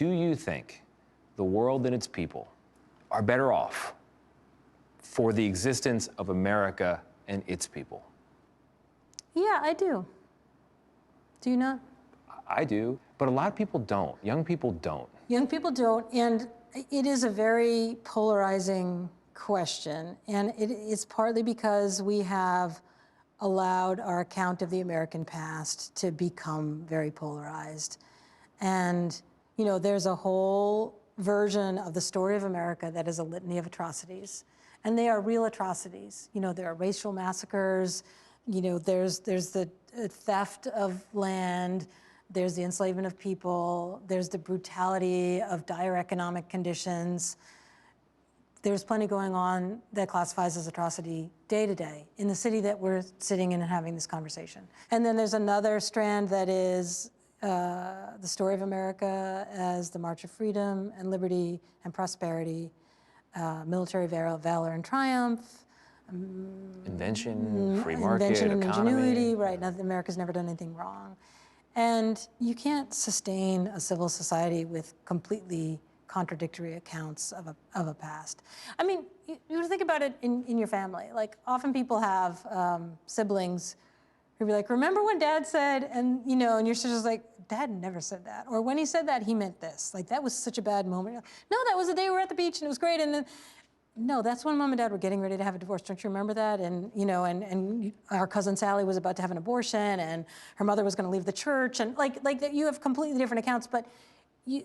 Do you think the world and its people are better off for the existence of America and its people? Yeah, I do. Do you not? I do, but a lot of people don't. Young people don't. Young people don't, and it is a very polarizing question, and it's partly because we have allowed our account of the American past to become very polarized. And, you know, there's a whole version of the story of America that is a litany of atrocities, and they are real atrocities. You know, there are racial massacres, you know, there's the theft of land, there's the enslavement of people, there's the brutality of dire economic conditions. There's plenty going on that classifies as atrocity day to day in the city that we're sitting in and having this conversation. And then there's another strand that is the story of America as the march of freedom and liberty and prosperity, military valor and triumph, invention, free market, invention and economy. ingenuity, right? Now, America's never done anything wrong. And you can't sustain a civil society with completely contradictory accounts of a past. I mean, you think about it in your family. Like, often people have siblings who be like, remember when Dad said, and you know, and your sister's like, Dad never said that. Or when he said that, he meant this. Like, that was such a bad moment. Like, no, that was the day we were at the beach and it was great. And then, no, that's when Mom and Dad were getting ready to have a divorce. Don't you remember that? And, you know, and our cousin Sally was about to have an abortion and her mother was going to leave the church. And like that, you have completely different accounts. But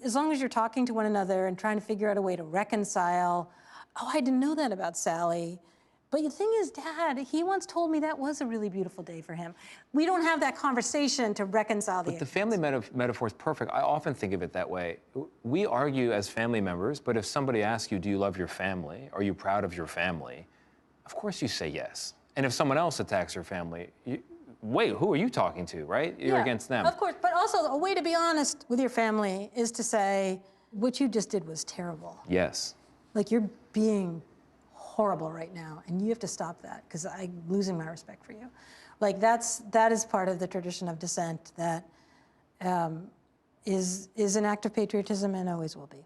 as long as you're talking to one another and trying to figure out a way to reconcile, oh, I didn't know that about Sally. But the thing is, Dad, he once told me that was a really beautiful day for him. We don't have that conversation to reconcile the But the family metaphor is perfect. I often think of it that way. We argue as family members, but if somebody asks you, do you love your family? Are you proud of your family? Of course you say yes. And if someone else attacks your family, wait, who are you talking to, right? You're against them. Of course, but also a way to be honest with your family is to say, what you just did was terrible. Yes. Like, you're being horrible right now, and you have to stop that, because I'm losing my respect for you. Like, that is part of the tradition of dissent that is an act of patriotism and always will be.